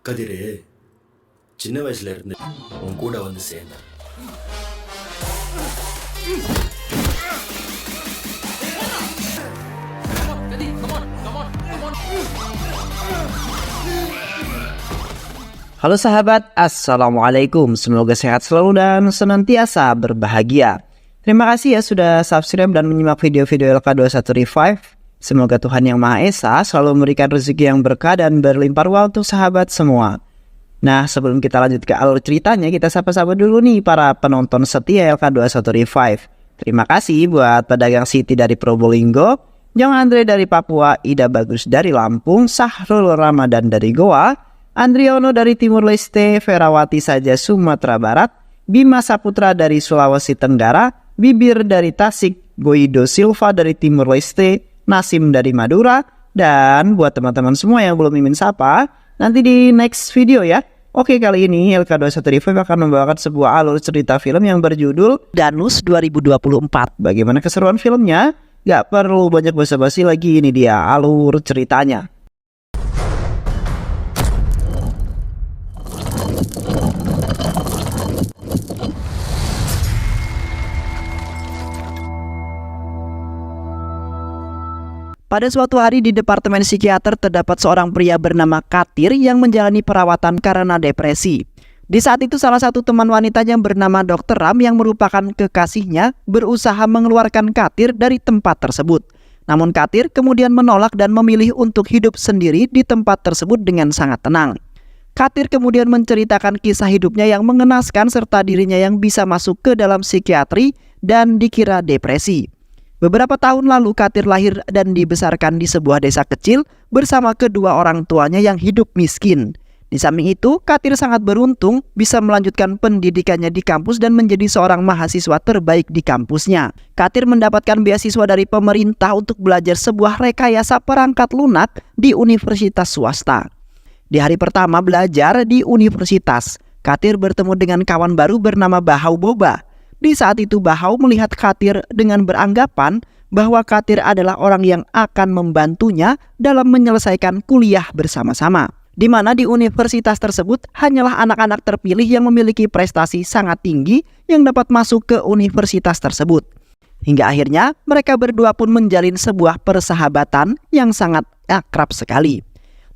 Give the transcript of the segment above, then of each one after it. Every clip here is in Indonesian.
கதிரு சின்ன வயசுல இருந்து உன் கூட வந்து சேர்ந்தான். Halo sahabat, Assalamualaikum. Semoga sehat selalu dan senantiasa berbahagia. Terima kasih ya sudah subscribe dan menyimak video-video LK21 Revive. Semoga Tuhan Yang Maha Esa selalu memberikan rezeki yang berkah dan berlimpah ruah untuk sahabat semua. Nah, sebelum kita lanjut ke alur ceritanya, kita sapa-sapa dulu nih para penonton setia LK21 Revive. Terima kasih buat pedagang Siti dari Probolinggo, Jong Andre dari Papua, Ida Bagus dari Lampung, Sahrul Ramadan dari Goa, Andriono dari Timur Leste, Ferawati saja Sumatera Barat, Bima Saputra dari Sulawesi Tenggara, Bibir dari Tasik, Goido Silva dari Timur Leste, Nasim dari Madura, dan buat teman-teman semua yang belum mimin sapa, nanti di next video ya. Oke, kali ini LK21 Revive akan membawakan sebuah alur cerita film yang berjudul Danus 2024. Bagaimana keseruan filmnya? Gak perlu banyak basa-basi lagi, ini dia alur ceritanya. Pada suatu hari di Departemen Psikiater terdapat seorang pria bernama Katir yang menjalani perawatan karena depresi. Di saat itu salah satu teman wanitanya bernama Dr. Ram yang merupakan kekasihnya berusaha mengeluarkan Katir dari tempat tersebut. Namun Katir kemudian menolak dan memilih untuk hidup sendiri di tempat tersebut dengan sangat tenang. Katir kemudian menceritakan kisah hidupnya yang mengenaskan serta dirinya yang bisa masuk ke dalam psikiatri dan dikira depresi. Beberapa tahun lalu Katir lahir dan dibesarkan di sebuah desa kecil bersama kedua orang tuanya yang hidup miskin. Di samping itu, Katir sangat beruntung bisa melanjutkan pendidikannya di kampus dan menjadi seorang mahasiswa terbaik di kampusnya. Katir mendapatkan beasiswa dari pemerintah untuk belajar sebuah rekayasa perangkat lunak di universitas swasta. Di hari pertama belajar di universitas, Katir bertemu dengan kawan baru bernama Bahau Boba. Di saat itu Bahau melihat Katir dengan beranggapan bahwa Katir adalah orang yang akan membantunya dalam menyelesaikan kuliah bersama-sama. Di mana di universitas tersebut hanyalah anak-anak terpilih yang memiliki prestasi sangat tinggi yang dapat masuk ke universitas tersebut. Hingga akhirnya mereka berdua pun menjalin sebuah persahabatan yang sangat akrab sekali.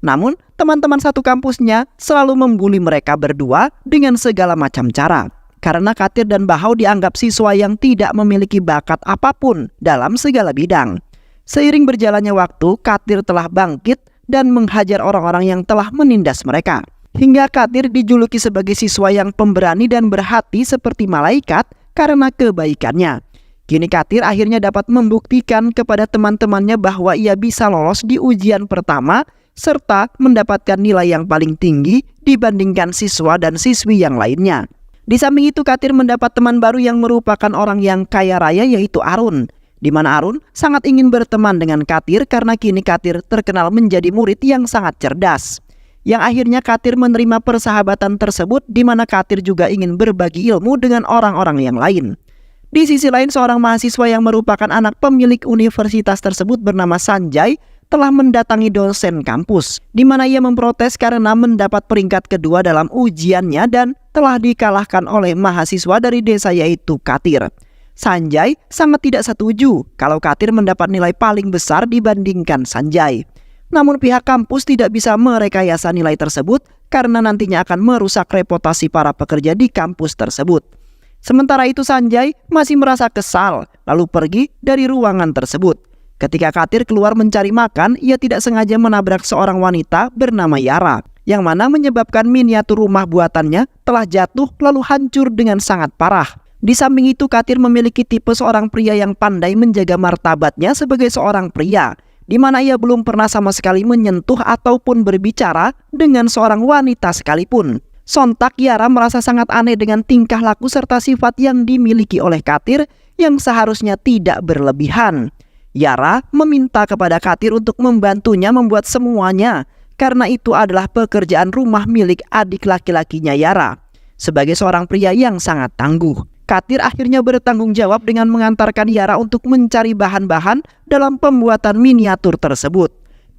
Namun teman-teman satu kampusnya selalu membuli mereka berdua dengan segala macam cara. Karena Katir dan Bahau dianggap siswa yang tidak memiliki bakat apapun dalam segala bidang. Seiring berjalannya waktu, Katir telah bangkit dan menghajar orang-orang yang telah menindas mereka. Hingga Katir dijuluki sebagai siswa yang pemberani dan berhati seperti malaikat karena kebaikannya. Kini Katir akhirnya dapat membuktikan kepada teman-temannya bahwa ia bisa lolos di ujian pertama serta mendapatkan nilai yang paling tinggi dibandingkan siswa dan siswi yang lainnya. Di samping itu Katir mendapat teman baru yang merupakan orang yang kaya raya yaitu Arun. Di mana Arun sangat ingin berteman dengan Katir karena kini Katir terkenal menjadi murid yang sangat cerdas. Yang akhirnya Katir menerima persahabatan tersebut di mana Katir juga ingin berbagi ilmu dengan orang-orang yang lain. Di sisi lain seorang mahasiswa yang merupakan anak pemilik universitas tersebut bernama Sanjay telah mendatangi dosen kampus, di mana ia memprotes karena mendapat peringkat kedua dalam ujiannya dan telah dikalahkan oleh mahasiswa dari desa yaitu Katir. Sanjay sangat tidak setuju kalau Katir mendapat nilai paling besar dibandingkan Sanjay. Namun pihak kampus tidak bisa merekayasa nilai tersebut karena nantinya akan merusak reputasi para pekerja di kampus tersebut. Sementara itu Sanjay masih merasa kesal lalu pergi dari ruangan tersebut. Ketika Katir keluar mencari makan, ia tidak sengaja menabrak seorang wanita bernama Yara, yang mana menyebabkan miniatur rumah buatannya telah jatuh lalu hancur dengan sangat parah. Di samping itu Katir memiliki tipe seorang pria yang pandai menjaga martabatnya sebagai seorang pria, di mana ia belum pernah sama sekali menyentuh ataupun berbicara dengan seorang wanita sekalipun. Sontak Yara merasa sangat aneh dengan tingkah laku serta sifat yang dimiliki oleh Katir yang seharusnya tidak berlebihan. Yara meminta kepada Katir untuk membantunya membuat semuanya karena itu adalah pekerjaan rumah milik adik laki-lakinya Yara. Sebagai seorang pria yang sangat tangguh, Katir akhirnya bertanggung jawab dengan mengantarkan Yara untuk mencari bahan-bahan dalam pembuatan miniatur tersebut.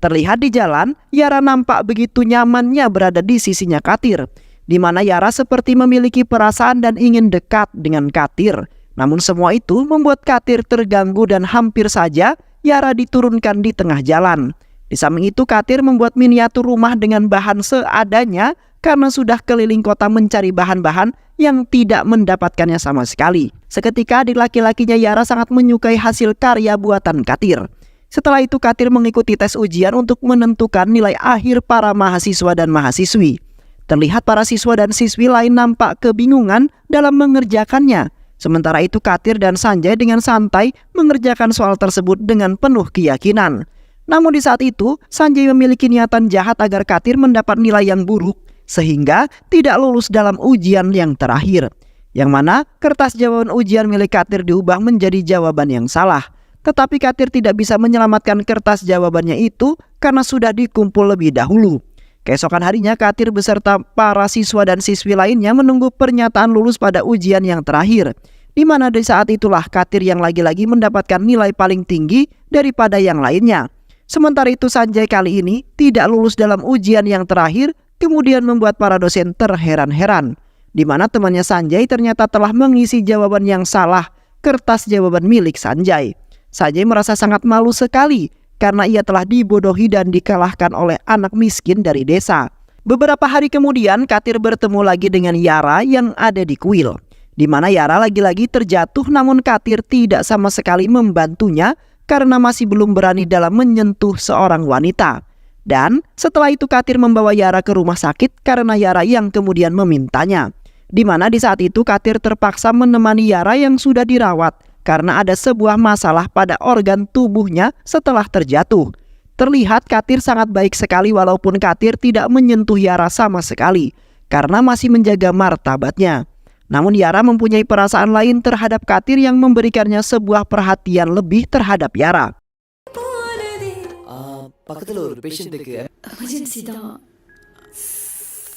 Terlihat di jalan, Yara nampak begitu nyamannya berada di sisinya Katir, di mana Yara seperti memiliki perasaan dan ingin dekat dengan Katir. Namun semua itu membuat Katir terganggu dan hampir saja Yara diturunkan di tengah jalan. Di samping itu Katir membuat miniatur rumah dengan bahan seadanya karena sudah keliling kota mencari bahan-bahan yang tidak mendapatkannya sama sekali. Seketika adik laki-lakinya Yara sangat menyukai hasil karya buatan Katir. Setelah itu Katir mengikuti tes ujian untuk menentukan nilai akhir para mahasiswa dan mahasiswi. Terlihat para siswa dan siswi lain nampak kebingungan dalam mengerjakannya. Sementara itu Katir dan Sanjay dengan santai mengerjakan soal tersebut dengan penuh keyakinan. Namun di saat itu Sanjay memiliki niatan jahat agar Katir mendapat nilai yang buruk sehingga tidak lulus dalam ujian yang terakhir. Yang mana kertas jawaban ujian milik Katir diubah menjadi jawaban yang salah. Tetapi Katir tidak bisa menyelamatkan kertas jawabannya itu karena sudah dikumpul lebih dahulu. Keesokan harinya Katir beserta para siswa dan siswi lainnya menunggu pernyataan lulus pada ujian yang terakhir. Di mana di saat itulah Katir yang lagi-lagi mendapatkan nilai paling tinggi daripada yang lainnya. Sementara itu Sanjay kali ini tidak lulus dalam ujian yang terakhir, kemudian membuat para dosen terheran-heran. Di mana temannya Sanjay ternyata telah mengisi jawaban yang salah, kertas jawaban milik Sanjay. Sanjay merasa sangat malu sekali karena ia telah dibodohi dan dikalahkan oleh anak miskin dari desa. Beberapa hari kemudian Katir bertemu lagi dengan Yara yang ada di kuil, di mana Yara lagi-lagi terjatuh namun Katir tidak sama sekali membantunya karena masih belum berani dalam menyentuh seorang wanita. Dan setelah itu Katir membawa Yara ke rumah sakit karena Yara yang kemudian memintanya. Di mana di saat itu Katir terpaksa menemani Yara yang sudah dirawat karena ada sebuah masalah pada organ tubuhnya setelah terjatuh. Terlihat Katir sangat baik sekali walaupun Katir tidak menyentuh Yara sama sekali karena masih menjaga martabatnya. Namun Yara mempunyai perasaan lain terhadap Katir yang memberikannya sebuah perhatian lebih terhadap Yara.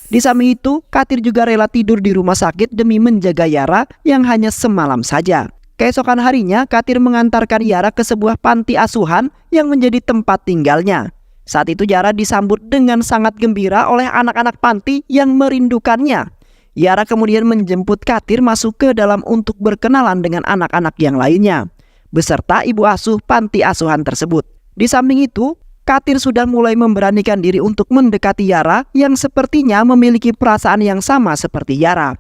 Di samping itu, Katir juga rela tidur di rumah sakit demi menjaga Yara yang hanya semalam saja. Keesokan harinya, Katir mengantarkan Yara ke sebuah panti asuhan yang menjadi tempat tinggalnya. Saat itu Yara disambut dengan sangat gembira oleh anak-anak panti yang merindukannya. Yara kemudian menjemput Katir masuk ke dalam untuk berkenalan dengan anak-anak yang lainnya, beserta ibu asuh panti asuhan tersebut. Di samping itu, Katir sudah mulai memberanikan diri untuk mendekati Yara yang sepertinya memiliki perasaan yang sama seperti Yara.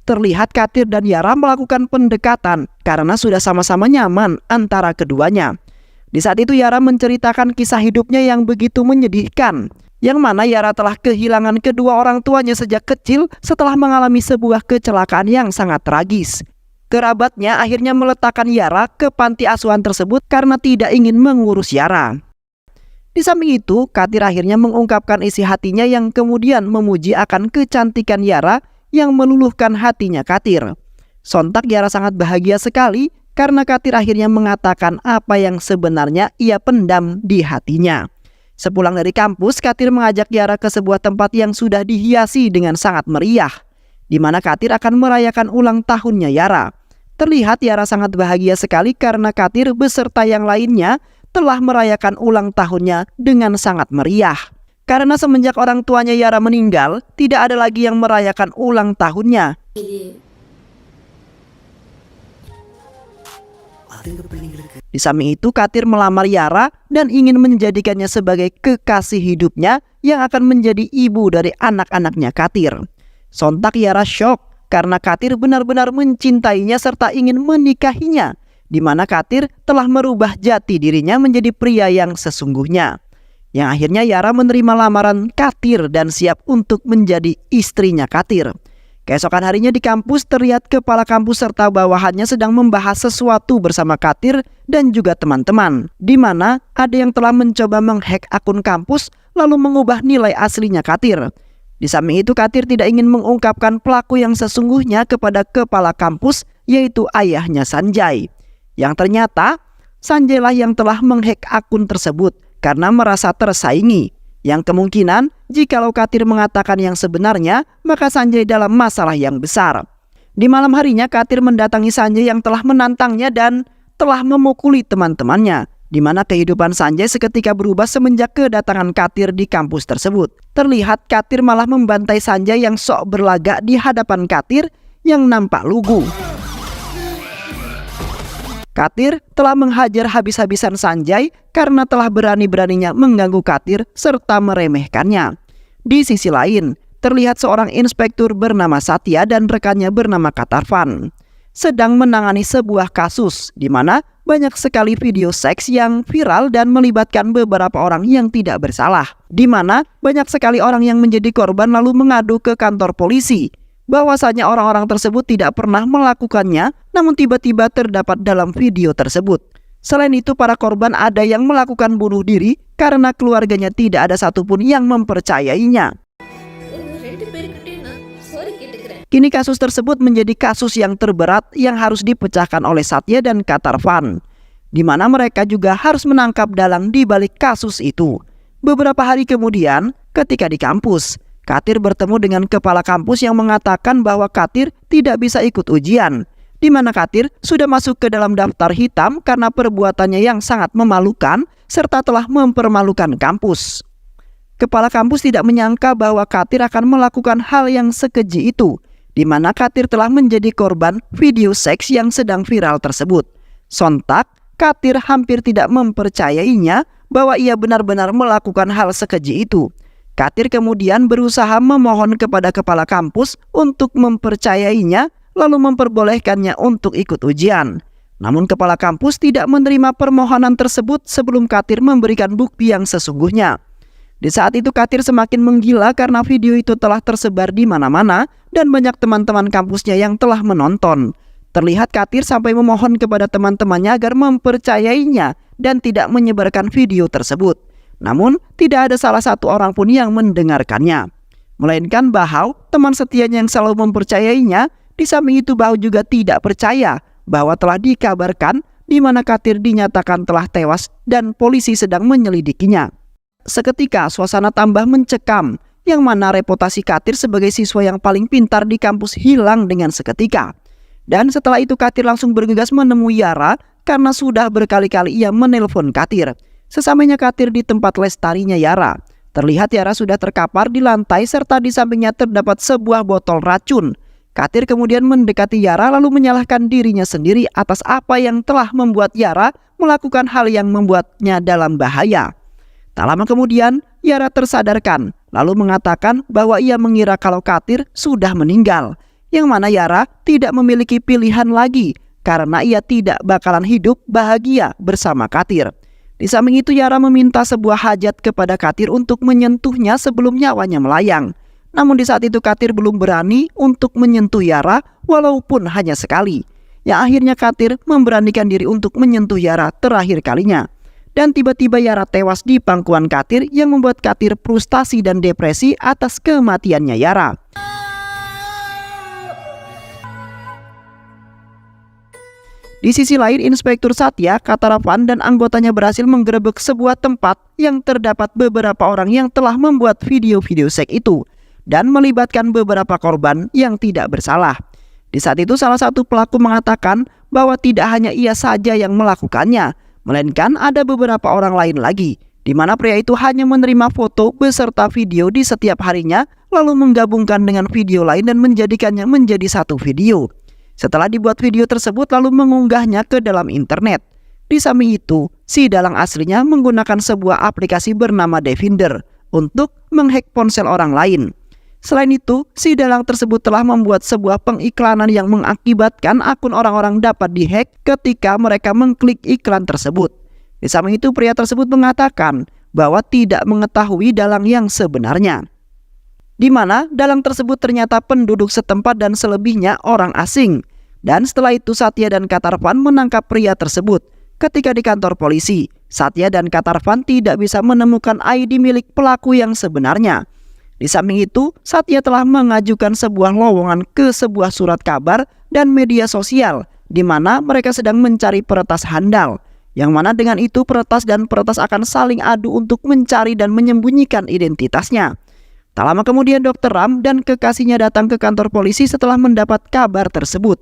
Terlihat Katir dan Yara melakukan pendekatan karena sudah sama-sama nyaman antara keduanya. Di saat itu Yara menceritakan kisah hidupnya yang begitu menyedihkan, yang mana Yara telah kehilangan kedua orang tuanya sejak kecil setelah mengalami sebuah kecelakaan yang sangat tragis. Kerabatnya akhirnya meletakkan Yara ke panti asuhan tersebut karena tidak ingin mengurus Yara. Di samping itu, Katir akhirnya mengungkapkan isi hatinya yang kemudian memuji akan kecantikan Yara yang meluluhkan hatinya Katir. Sontak Yara sangat bahagia sekali karena Katir akhirnya mengatakan apa yang sebenarnya ia pendam di hatinya. Sepulang dari kampus, Katir mengajak Yara ke sebuah tempat yang sudah dihiasi dengan sangat meriah, di mana Katir akan merayakan ulang tahunnya Yara. Terlihat Yara sangat bahagia sekali karena Katir beserta yang lainnya telah merayakan ulang tahunnya dengan sangat meriah. Karena semenjak orang tuanya Yara meninggal, tidak ada lagi yang merayakan ulang tahunnya. Di samping itu, Katir melamar Yara dan ingin menjadikannya sebagai kekasih hidupnya yang akan menjadi ibu dari anak-anaknya Katir. Sontak Yara syok karena Katir benar-benar mencintainya serta ingin menikahinya, di mana Katir telah merubah jati dirinya menjadi pria yang sesungguhnya. Yang akhirnya Yara menerima lamaran Katir dan siap untuk menjadi istrinya Katir. Keesokan harinya di kampus terlihat kepala kampus serta bawahannya sedang membahas sesuatu bersama Katir dan juga teman-teman, di mana ada yang telah mencoba menghack akun kampus lalu mengubah nilai aslinya Katir. Di samping itu Katir tidak ingin mengungkapkan pelaku yang sesungguhnya kepada kepala kampus, yaitu ayahnya Sanjay. Yang ternyata Sanjay lah yang telah menghack akun tersebut karena merasa tersaingi, yang kemungkinan jikalau Katir mengatakan yang sebenarnya, maka Sanjay dalam masalah yang besar. Di malam harinya Katir mendatangi Sanjay yang telah menantangnya dan telah memukuli teman-temannya. di mana kehidupan Sanjay seketika berubah semenjak kedatangan Katir di kampus tersebut. Terlihat Katir malah membantai Sanjay yang sok berlagak di hadapan Katir yang nampak lugu. Katir telah menghajar habis-habisan Sanjay karena telah berani-beraninya mengganggu Katir serta meremehkannya. Di sisi lain, terlihat seorang inspektur bernama Satya dan rekannya bernama Katarvan sedang menangani sebuah kasus di mana banyak sekali video seks yang viral dan melibatkan beberapa orang yang tidak bersalah. Di mana banyak sekali orang yang menjadi korban lalu mengadu ke kantor polisi bahwasanya orang-orang tersebut tidak pernah melakukannya, namun tiba-tiba terdapat dalam video tersebut. Selain itu, para korban ada yang melakukan bunuh diri karena keluarganya tidak ada satupun yang mempercayainya. Kini kasus tersebut menjadi kasus yang terberat yang harus dipecahkan oleh Satya dan Katarvan, di mana mereka juga harus menangkap dalang di balik kasus itu. Beberapa hari kemudian, ketika di kampus, Katir bertemu dengan kepala kampus yang mengatakan bahwa Katir tidak bisa ikut ujian, di mana Katir sudah masuk ke dalam daftar hitam karena perbuatannya yang sangat memalukan serta telah mempermalukan kampus. Kepala kampus tidak menyangka bahwa Katir akan melakukan hal yang sekeji itu, di mana Katir telah menjadi korban video seks yang sedang viral tersebut. Sontak, Katir hampir tidak mempercayainya bahwa ia benar-benar melakukan hal sekeji itu. Katir kemudian berusaha memohon kepada kepala kampus untuk mempercayainya lalu memperbolehkannya untuk ikut ujian. Namun kepala kampus tidak menerima permohonan tersebut sebelum Katir memberikan bukti yang sesungguhnya. Di saat itu Katir semakin menggila karena video itu telah tersebar di mana-mana dan banyak teman-teman kampusnya yang telah menonton. Terlihat Katir sampai memohon kepada teman-temannya agar mempercayainya dan tidak menyebarkan video tersebut. Namun tidak ada salah satu orang pun yang mendengarkannya, melainkan Bahau, teman setianya yang selalu mempercayainya. Di samping itu Bahau juga tidak percaya bahwa telah dikabarkan di mana Katir dinyatakan telah tewas dan polisi sedang menyelidikinya. Seketika suasana tambah mencekam, yang mana reputasi Katir sebagai siswa yang paling pintar di kampus hilang dengan seketika. Dan setelah itu Katir langsung bergegas menemui Yara karena sudah berkali-kali ia menelpon Katir. Sesampainya Katir di tempat les tarinya Yara, terlihat Yara sudah terkapar di lantai serta di sampingnya terdapat sebuah botol racun. Katir kemudian mendekati Yara lalu menyalahkan dirinya sendiri atas apa yang telah membuat Yara melakukan hal yang membuatnya dalam bahaya. Tak lama kemudian Yara tersadarkan lalu mengatakan bahwa ia mengira kalau Katir sudah meninggal, yang mana Yara tidak memiliki pilihan lagi karena ia tidak bakalan hidup bahagia bersama Katir. Di samping itu Yara meminta sebuah hajat kepada Katir untuk menyentuhnya sebelum nyawanya melayang. Namun di saat itu Katir belum berani untuk menyentuh Yara walaupun hanya sekali. Yang akhirnya Katir memberanikan diri untuk menyentuh Yara terakhir kalinya. Dan tiba-tiba Yara tewas di pangkuan Katir yang membuat Katir frustasi dan depresi atas kematiannya Yara. Di sisi lain, Inspektur Satya, Katarvan, dan anggotanya berhasil menggerebek sebuah tempat yang terdapat beberapa orang yang telah membuat video-video seks itu dan melibatkan beberapa korban yang tidak bersalah. Di saat itu salah satu pelaku mengatakan bahwa tidak hanya ia saja yang melakukannya, melainkan ada beberapa orang lain lagi, di mana pria itu hanya menerima foto beserta video di setiap harinya lalu menggabungkan dengan video lain dan menjadikannya menjadi satu video. Setelah dibuat video tersebut lalu mengunggahnya ke dalam internet. Di samping itu, si dalang aslinya menggunakan sebuah aplikasi bernama Devinder untuk menghack ponsel orang lain. Selain itu, si dalang tersebut telah membuat sebuah pengiklanan yang mengakibatkan akun orang-orang dapat dihack ketika mereka mengklik iklan tersebut. Di samping itu, pria tersebut mengatakan bahwa tidak mengetahui dalang yang sebenarnya, di mana dalang tersebut ternyata penduduk setempat dan selebihnya orang asing. Dan setelah itu Satya dan Katarvan menangkap pria tersebut. Ketika di kantor polisi, Satya dan Katarvan tidak bisa menemukan ID milik pelaku yang sebenarnya. Di samping itu, Satya telah mengajukan sebuah lowongan ke sebuah surat kabar dan media sosial, di mana mereka sedang mencari peretas handal. Yang mana dengan itu peretas dan peretas akan saling adu untuk mencari dan menyembunyikan identitasnya. Tak lama kemudian Dr. Ram dan kekasihnya datang ke kantor polisi setelah mendapat kabar tersebut.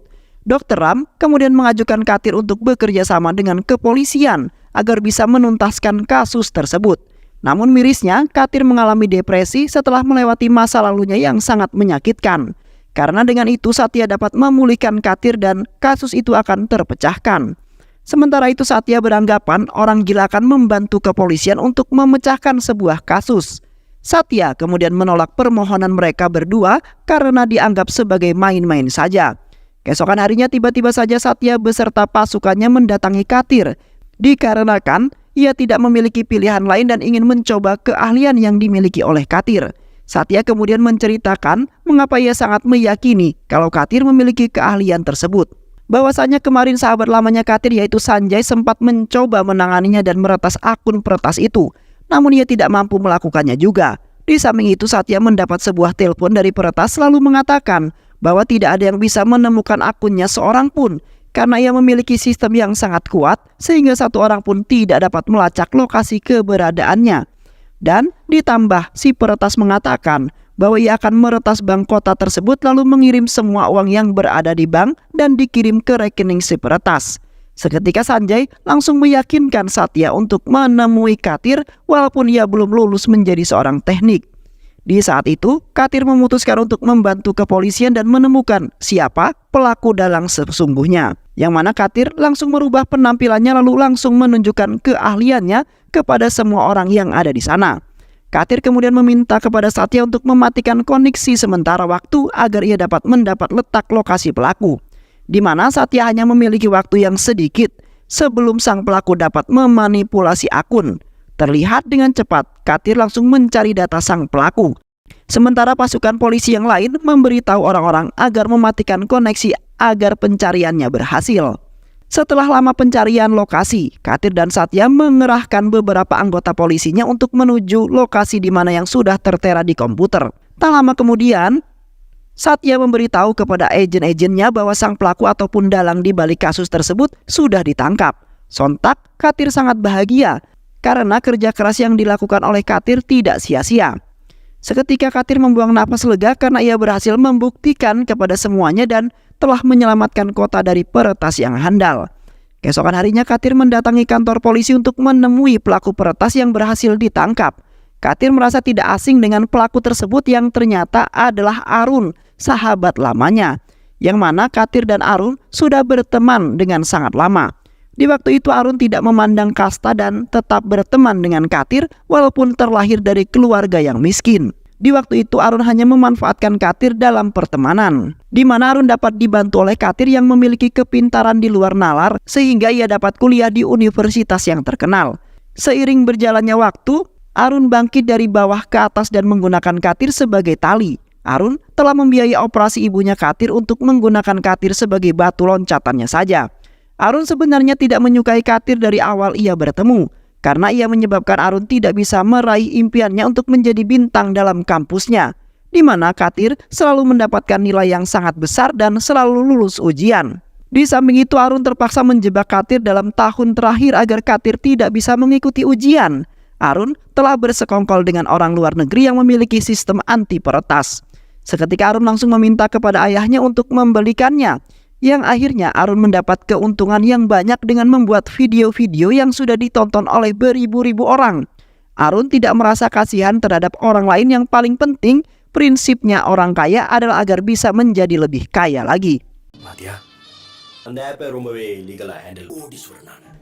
Dr. Ram kemudian mengajukan Katir untuk bekerja sama dengan kepolisian agar bisa menuntaskan kasus tersebut. Namun mirisnya, Katir mengalami depresi setelah melewati masa lalunya yang sangat menyakitkan. Karena dengan itu Satya dapat memulihkan Katir dan kasus itu akan terpecahkan. Sementara itu Satya beranggapan orang gila akan membantu kepolisian untuk memecahkan sebuah kasus. Satya kemudian menolak permohonan mereka berdua karena dianggap sebagai main-main saja. Keesokan harinya tiba-tiba saja Satya beserta pasukannya mendatangi Katir. Dikarenakan ia tidak memiliki pilihan lain dan ingin mencoba keahlian yang dimiliki oleh Katir. Satya kemudian menceritakan mengapa ia sangat meyakini kalau Katir memiliki keahlian tersebut. Bahwasanya kemarin sahabat lamanya Katir yaitu Sanjay sempat mencoba menanganinya dan meretas akun peretas itu. Namun ia tidak mampu melakukannya juga. Di samping itu Satya mendapat sebuah telepon dari peretas lalu mengatakan bahwa tidak ada yang bisa menemukan akunnya seorang pun karena ia memiliki sistem yang sangat kuat sehingga satu orang pun tidak dapat melacak lokasi keberadaannya. Dan ditambah si peretas mengatakan bahwa ia akan meretas bank kota tersebut lalu mengirim semua uang yang berada di bank dan dikirim ke rekening si peretas. Seketika Sanjay langsung meyakinkan Satya untuk menemui Katir walaupun ia belum lulus menjadi seorang teknik. Di saat itu, Katir memutuskan untuk membantu kepolisian dan menemukan siapa pelaku dalang sesungguhnya. Yang mana Katir langsung merubah penampilannya lalu langsung menunjukkan keahliannya kepada semua orang yang ada di sana. Katir kemudian meminta kepada Satya untuk mematikan koneksi sementara waktu agar ia dapat mendapat letak lokasi pelaku. Di mana Satya hanya memiliki waktu yang sedikit sebelum sang pelaku dapat memanipulasi akun. Terlihat dengan cepat, Katir langsung mencari data sang pelaku. Sementara pasukan polisi yang lain memberitahu orang-orang agar mematikan koneksi agar pencariannya berhasil. Setelah lama pencarian lokasi, Katir dan Satya mengerahkan beberapa anggota polisinya untuk menuju lokasi di mana yang sudah tertera di komputer. Tak lama kemudian, Satya memberitahu kepada agen-agennya bahwa sang pelaku ataupun dalang di balik kasus tersebut sudah ditangkap. Sontak, Katir sangat bahagia karena kerja keras yang dilakukan oleh Katir tidak sia-sia. Seketika Katir membuang napas lega karena ia berhasil membuktikan kepada semuanya dan telah menyelamatkan kota dari peretas yang handal. Keesokan harinya Katir mendatangi kantor polisi untuk menemui pelaku peretas yang berhasil ditangkap. Katir merasa tidak asing dengan pelaku tersebut yang ternyata adalah Arun, sahabat lamanya. Yang mana Katir dan Arun sudah berteman dengan sangat lama. Di waktu itu Arun tidak memandang kasta dan tetap berteman dengan Katir walaupun terlahir dari keluarga yang miskin. Di waktu itu Arun hanya memanfaatkan Katir dalam pertemanan, di mana Arun dapat dibantu oleh Katir yang memiliki kepintaran di luar nalar sehingga ia dapat kuliah di universitas yang terkenal. Seiring berjalannya waktu, Arun bangkit dari bawah ke atas dan menggunakan Katir sebagai tali. Arun telah membiayai operasi ibunya Katir untuk menggunakan Katir sebagai batu loncatannya saja. Arun sebenarnya tidak menyukai Katir dari awal ia bertemu, karena ia menyebabkan Arun tidak bisa meraih impiannya untuk menjadi bintang dalam kampusnya, di mana Katir selalu mendapatkan nilai yang sangat besar dan selalu lulus ujian. Di samping itu Arun terpaksa menjebak Katir dalam tahun terakhir agar Katir tidak bisa mengikuti ujian. Arun telah bersekongkol dengan orang luar negeri yang memiliki sistem anti peretas. Seketika Arun langsung meminta kepada ayahnya untuk membelikannya. Yang akhirnya Arun mendapat keuntungan yang banyak dengan membuat video-video yang sudah ditonton oleh beribu-ribu orang. Arun tidak merasa kasihan terhadap orang lain, yang paling penting prinsipnya orang kaya adalah agar bisa menjadi lebih kaya lagi.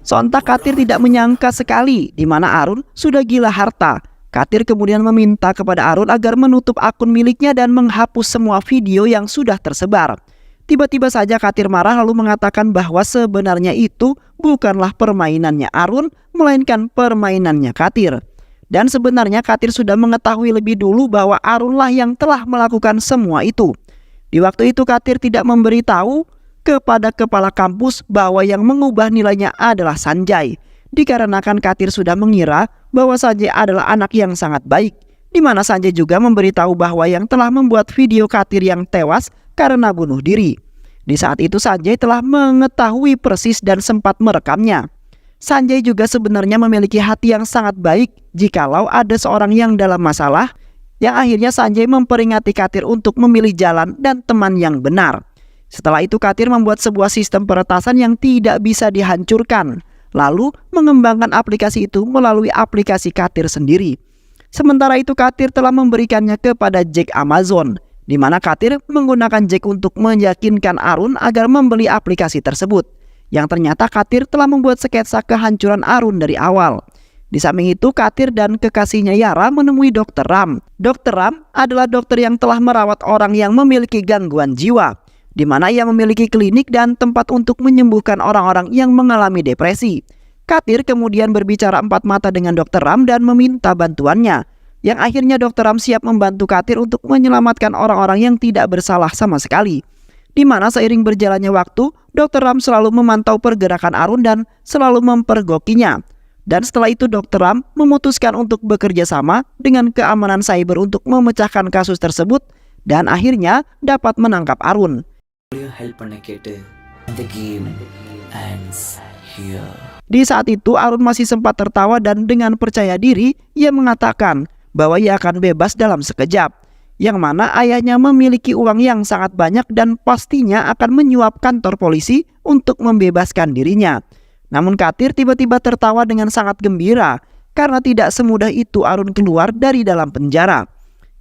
Sontak Katir tidak menyangka sekali di mana Arun sudah gila harta. Katir kemudian meminta kepada Arun agar menutup akun miliknya dan menghapus semua video yang sudah tersebar. Tiba-tiba saja Katir marah lalu mengatakan bahwa sebenarnya itu bukanlah permainannya Arun, melainkan permainannya Katir. Dan sebenarnya Katir sudah mengetahui lebih dulu bahwa Arunlah yang telah melakukan semua itu. Di waktu itu Katir tidak memberitahu kepada kepala kampus bahwa yang mengubah nilainya adalah Sanjay. Dikarenakan Katir sudah mengira bahwa Sanjay adalah anak yang sangat baik. Di mana Sanjay juga memberitahu bahwa yang telah membuat video Katir yang tewas karena bunuh diri. Di saat itu Sanjay telah mengetahui persis dan sempat merekamnya. Sanjay juga sebenarnya memiliki hati yang sangat baik jikalau ada seorang yang dalam masalah, yang akhirnya Sanjay memperingati Katir untuk memilih jalan dan teman yang benar. Setelah itu Katir membuat sebuah sistem peretasan yang tidak bisa dihancurkan, lalu mengembangkan aplikasi itu melalui aplikasi Katir sendiri. Sementara itu Katir telah memberikannya kepada Jack Amazon, di mana Katir menggunakan Jack untuk meyakinkan Arun agar membeli aplikasi tersebut. Yang ternyata Katir telah membuat sketsa kehancuran Arun dari awal. Di samping itu Katir dan kekasihnya Yara menemui Dr. Ram. Dr. Ram adalah dokter yang telah merawat orang yang memiliki gangguan jiwa, di mana ia memiliki klinik dan tempat untuk menyembuhkan orang-orang yang mengalami depresi. Katir kemudian berbicara empat mata dengan Dr. Ram dan meminta bantuannya, yang akhirnya Dr. Ram siap membantu Katir untuk menyelamatkan orang-orang yang tidak bersalah sama sekali. Di mana seiring berjalannya waktu, Dr. Ram selalu memantau pergerakan Arun dan selalu mempergokinya. Dan setelah itu Dr. Ram memutuskan untuk bekerja sama dengan keamanan cyber untuk memecahkan kasus tersebut dan akhirnya dapat menangkap Arun. Help பண்ண கேட்டு the game ends here. Di saat itu Arun masih sempat tertawa dan dengan percaya diri ia mengatakan bahwa ia akan bebas dalam sekejap, yang mana ayahnya memiliki uang yang sangat banyak dan pastinya akan menyuap kantor polisi untuk membebaskan dirinya. Namun Katir tiba-tiba tertawa dengan sangat gembira karena tidak semudah itu Arun keluar dari dalam penjara.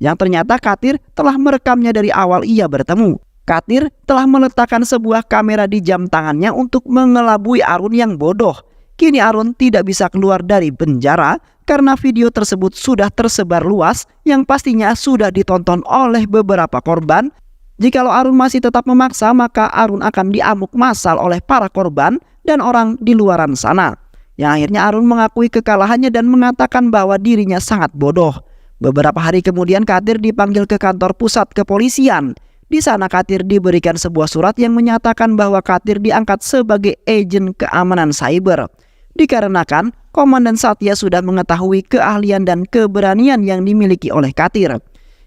Yang ternyata Katir telah merekamnya dari awal ia bertemu. Katir telah meletakkan sebuah kamera di jam tangannya untuk mengelabui Arun yang bodoh. Kini Arun tidak bisa keluar dari penjara karena video tersebut sudah tersebar luas yang pastinya sudah ditonton oleh beberapa korban. Jikalau Arun masih tetap memaksa, maka Arun akan diamuk massal oleh para korban dan orang di luaran sana. Yang akhirnya Arun mengakui kekalahannya dan mengatakan bahwa dirinya sangat bodoh. Beberapa hari kemudian Katir dipanggil ke kantor pusat kepolisian. Di sana Katir diberikan sebuah surat yang menyatakan bahwa Katir diangkat sebagai agen keamanan cyber. Dikarenakan Komandan Satya sudah mengetahui keahlian dan keberanian yang dimiliki oleh Katir.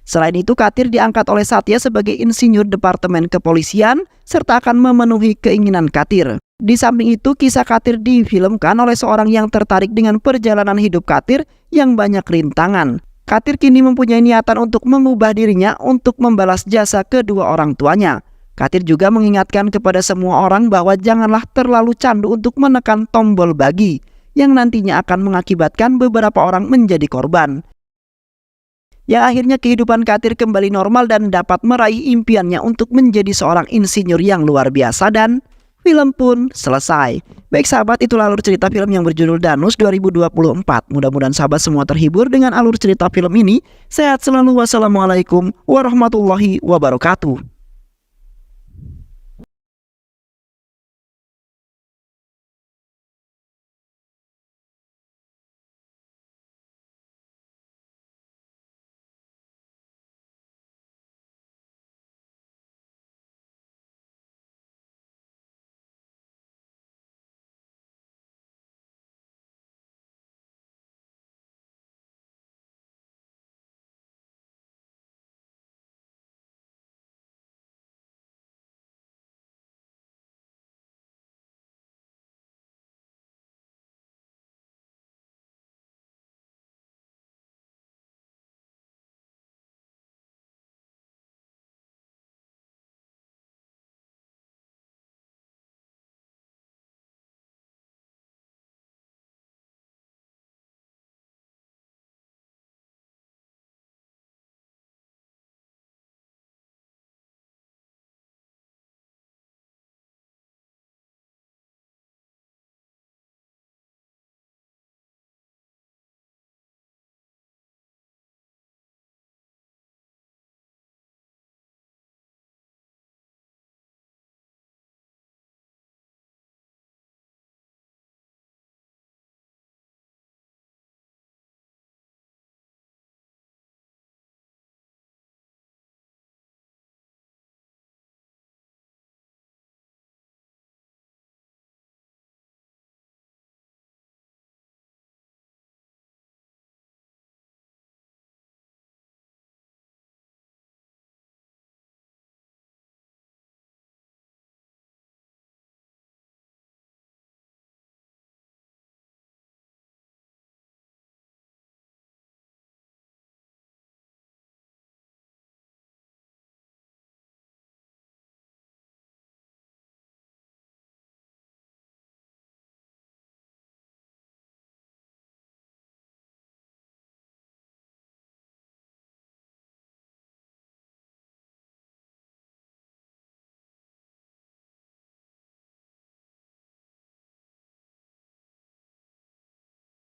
Selain itu Katir diangkat oleh Satya sebagai insinyur departemen kepolisian serta akan memenuhi keinginan Katir. Di samping itu kisah Katir difilmkan oleh seorang yang tertarik dengan perjalanan hidup Katir yang banyak rintangan. Katir kini mempunyai niatan untuk mengubah dirinya untuk membalas jasa kedua orang tuanya. Katir juga mengingatkan kepada semua orang bahwa janganlah terlalu candu untuk menekan tombol bagi, yang nantinya akan mengakibatkan beberapa orang menjadi korban. Yang akhirnya kehidupan Katir kembali normal dan dapat meraih impiannya untuk menjadi seorang insinyur yang luar biasa dan film pun selesai. Baik sahabat, itulah alur cerita film yang berjudul Danus 2024. Mudah-mudahan sahabat semua terhibur dengan alur cerita film ini. Sehat selalu. Wassalamualaikum warahmatullahi wabarakatuh.